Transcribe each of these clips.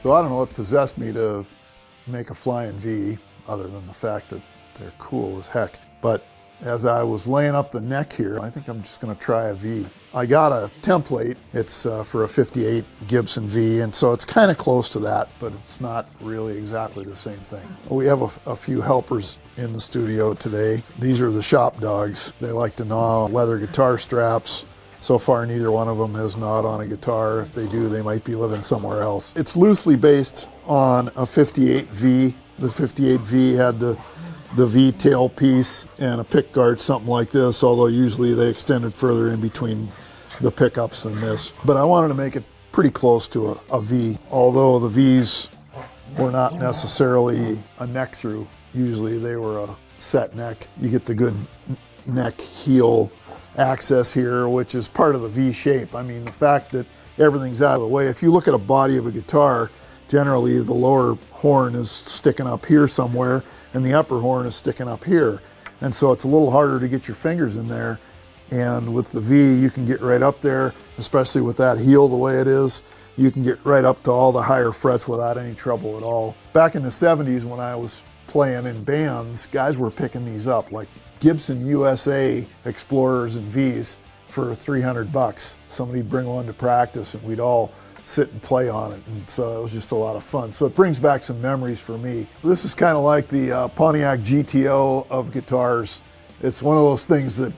So I don't know what possessed me to make a flying V, other than the fact that they're cool as heck. But as I was laying up the neck here, I think I'm just gonna try a V. I got a template. It's for a 58 Gibson V, and so it's kind of close to that, but it's not really exactly the same thing. We have a few helpers in the studio today. These are the shop dogs. They like to gnaw leather guitar straps. So far, neither one of them has gnawed on a guitar. If they do, they might be living somewhere else. It's loosely based on a 58 V. The 58 V had the V tail piece and a pick guard, something like this, although usually they extended further in between the pickups than this. But I wanted to make it pretty close to a V, although the Vs were not necessarily a neck through. Usually they were a set neck. You get the good neck heel access here, which is part of the V shape. I mean, the fact that everything's out of the way. If you look at a body of a guitar, generally the lower horn is sticking up here somewhere and the upper horn is sticking up here. And so it's a little harder to get your fingers in there. And with the V, you can get right up there, especially with that heel the way it is. You can get right up to all the higher frets without any trouble at all. Back in the 70s when I was playing in bands, guys were picking these up, like Gibson USA Explorers and Vs for 300 bucks. Somebody'd bring one to practice and we'd all sit and play on it, and so it was just a lot of fun. So it brings back some memories for me. This is kind of like the Pontiac GTO of guitars. It's one of those things that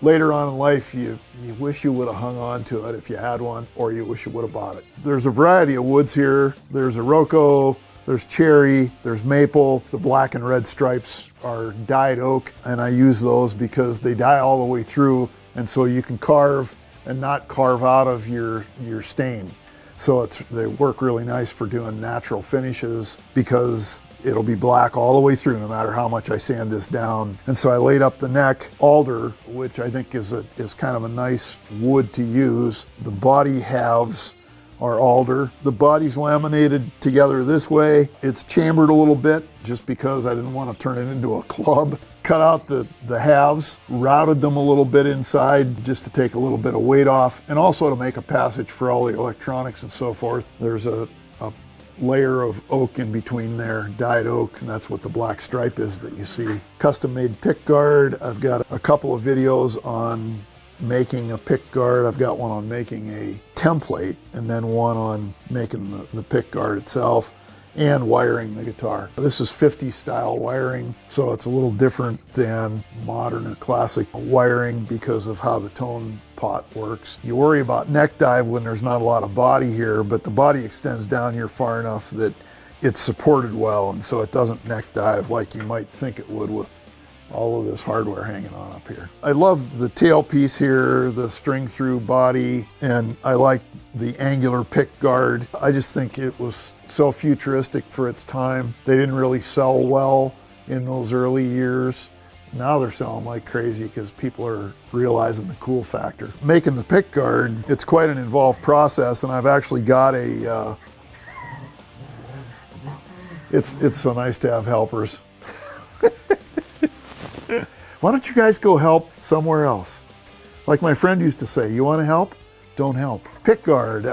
later on in life you wish you would have hung on to it if you had one, or you wish you would have bought it. There's a variety of woods here. There's Iroko, there's cherry, there's maple. The black and red stripes are dyed oak, and I use those because they dye all the way through, and so you can carve and not carve out of your stain. So they work really nice for doing natural finishes because it'll be black all the way through no matter how much I sand this down. And so I laid up the neck alder, which I think is kind of a nice wood to use. The body halves are alder. The body's laminated together this way. It's chambered a little bit just because I didn't want to turn it into a club. Cut out the halves, routed them a little bit inside just to take a little bit of weight off, and also to make a passage for all the electronics and so forth. There's a layer of oak in between there, dyed oak, and that's what the black stripe is that you see. Custom made pick guard. I've got a couple of videos on making a pick guard. I've got one on making a template, and then one on making the pick guard itself and wiring the guitar. This is 50s style wiring, so it's a little different than modern or classic wiring because of how the tone pot works. You worry about neck dive when there's not a lot of body here, but the body extends down here far enough that it's supported well, and so it doesn't neck dive like you might think it would with all of this hardware hanging on up here. I love the tailpiece here, the string through body, and I like the angular pick guard. I just think it was so futuristic for its time. They didn't really sell well in those early years. Now they're selling like crazy because people are realizing the cool factor. Making the pick guard, it's quite an involved process, and I've actually got a, it's so nice to have helpers. Why don't you guys go help somewhere else? Like my friend used to say, you want to help? Don't help. Pick guard,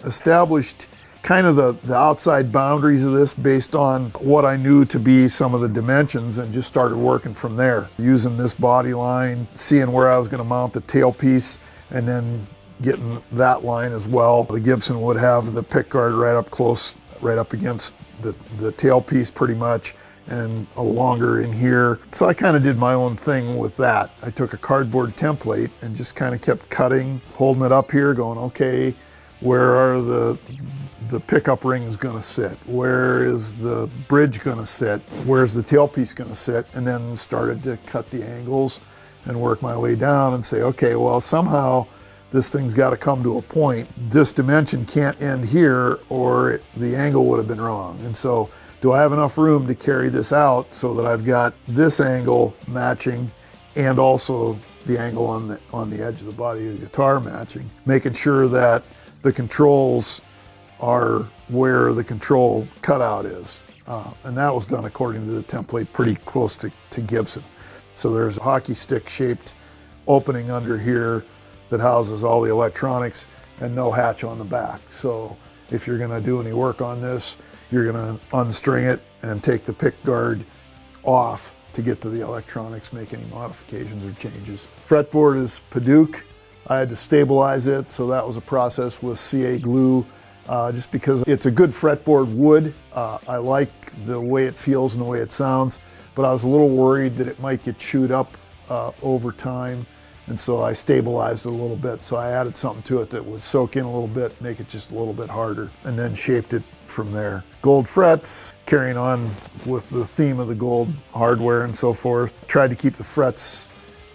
established kind of the outside boundaries of this based on what I knew to be some of the dimensions, and just started working from there. Using this body line, seeing where I was going to mount the tailpiece, and then getting that line as well. The Gibson would have the pick guard right up close, right up against the tailpiece pretty much, and a longer in here. So I kind of did my own thing with that. I took a cardboard template and just kind of kept cutting, holding it up here, going, okay, where are the pickup rings gonna sit? Where is the bridge gonna sit? Where's the tailpiece gonna sit? And then started to cut the angles and work my way down and say, okay, well, somehow this thing's got to come to a point. This dimension can't end here or the angle would have been wrong. And so, do I have enough room to carry this out so that I've got this angle matching and also the angle on the edge of the body of the guitar matching, making sure that the controls are where the control cutout is. And that was done according to the template, pretty close to Gibson. So there's a hockey stick shaped opening under here that houses all the electronics and no hatch on the back. So if you're gonna do any work on this, you're gonna unstring it and take the pick guard off to get to the electronics, make any modifications or changes. Fretboard is Paduke. I had to stabilize it, so that was a process with CA glue, just because it's a good fretboard wood. I like the way it feels and the way it sounds, but I was a little worried that it might get chewed up over time, and so I stabilized it a little bit. So I added something to it that would soak in a little bit, make it just a little bit harder, and then shaped it from there. Gold frets, carrying on with the theme of the gold hardware and so forth. Tried to keep the frets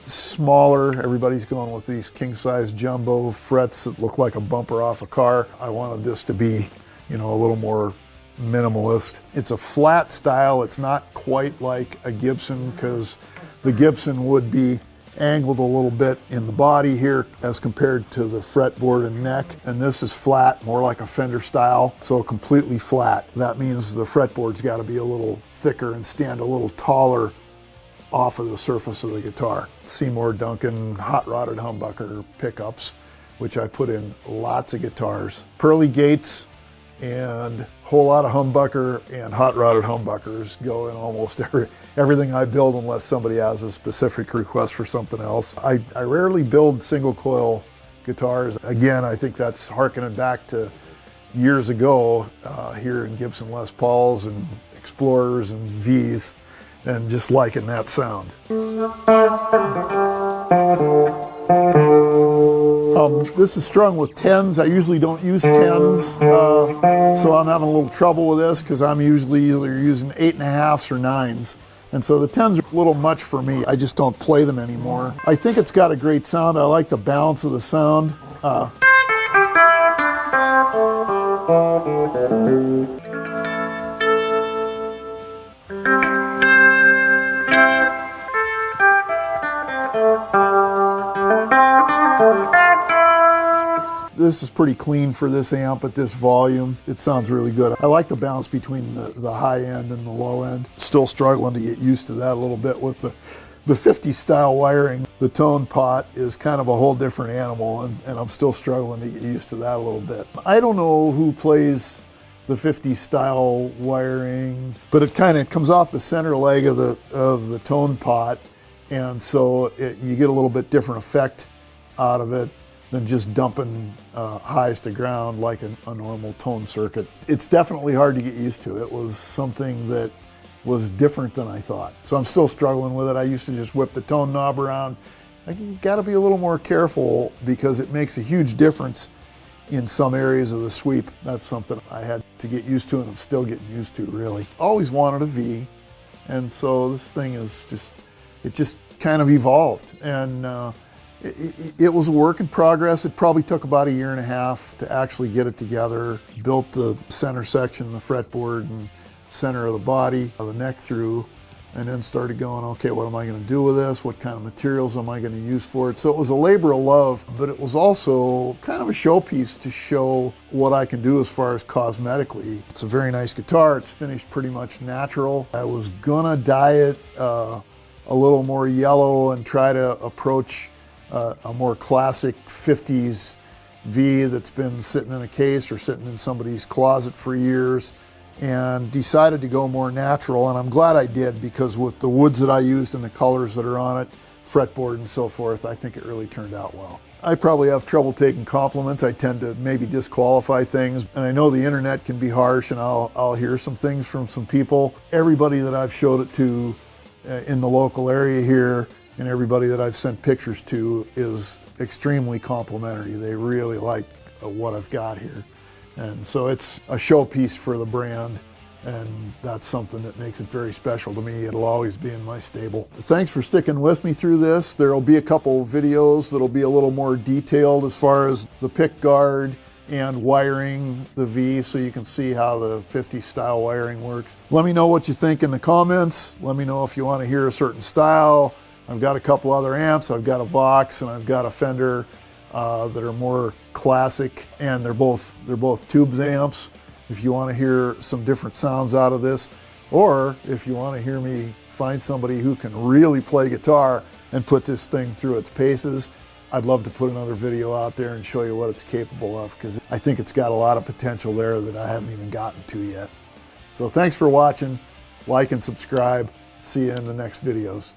smaller. Everybody's going with these king-size jumbo frets that look like a bumper off a car. I wanted this to be, you know, a little more minimalist. It's a flat style. It's not quite like a Gibson, because the Gibson would be angled a little bit in the body here as compared to the fretboard and neck, and this is flat, more like a Fender style, so completely flat. That means the fretboard's got to be a little thicker and stand a little taller off of the surface of the guitar. Seymour Duncan hot rodded humbucker pickups, which I put in lots of guitars. Pearly gates and a whole lot of humbucker and hot rodded humbuckers go in almost everything I build, unless somebody has a specific request for something else. I rarely build single coil guitars. Again, I think that's harkening back to years ago here in Gibson Les Pauls and Explorers and V's, and just liking that sound. This is strung with 10s. I usually don't use 10s, so I'm having a little trouble with this because I'm usually either using 8.5s or 9s. And so the 10s are a little much for me. I just don't play them anymore. I think it's got a great sound. I like the balance of the sound. This is pretty clean for this amp at this volume. It sounds really good. I like the balance between the high end and the low end. Still struggling to get used to that a little bit with the 50 style wiring. The tone pot is kind of a whole different animal, and I'm still struggling to get used to that a little bit. I don't know who plays the 50 style wiring, but it kind of comes off the center leg of the tone pot, and so you get a little bit different effect out of it than just dumping highs to ground like a normal tone circuit. It's definitely hard to get used to. It was something that was different than I thought. So I'm still struggling with it. I used to just whip the tone knob around. You gotta be a little more careful because it makes a huge difference in some areas of the sweep. That's something I had to get used to, and I'm still getting used to, really. Always wanted a V, and so this thing is just kind of evolved. And it was a work in progress. It probably took about 1.5 years to actually get it together. Built the center section, the fretboard and center of the body, the neck through, and then started going, okay, what am I going to do with this? What kind of materials am I going to use for it? So it was a labor of love, but it was also kind of a showpiece to show what I can do as far as cosmetically. It's a very nice guitar. It's finished pretty much natural. I was gonna dye it a little more yellow and try to approach a more classic 50s V that's been sitting in a case or sitting in somebody's closet for years, and decided to go more natural. And I'm glad I did, because with the woods that I used and the colors that are on it, fretboard and so forth, I think it really turned out well. I probably have trouble taking compliments. I tend to maybe disqualify things, and I know the internet can be harsh, and I'll hear some things from some people. Everybody that I've showed it to in the local area here, and everybody that I've sent pictures to, is extremely complimentary. They really like what I've got here. And so it's a showpiece for the brand, and that's something that makes it very special to me. It'll always be in my stable. Thanks for sticking with me through this. There'll be a couple videos that'll be a little more detailed as far as the pick guard and wiring the V, so you can see how the 50 style wiring works. Let me know what you think in the comments. Let me know if you want to hear a certain style. I've got a couple other amps. I've got a Vox and I've got a Fender that are more classic, and they're both tubes amps. If you want to hear some different sounds out of this, or if you want to hear me find somebody who can really play guitar and put this thing through its paces, I'd love to put another video out there and show you what it's capable of, because I think it's got a lot of potential there that I haven't even gotten to yet. So thanks for watching. Like and subscribe. See you in the next videos.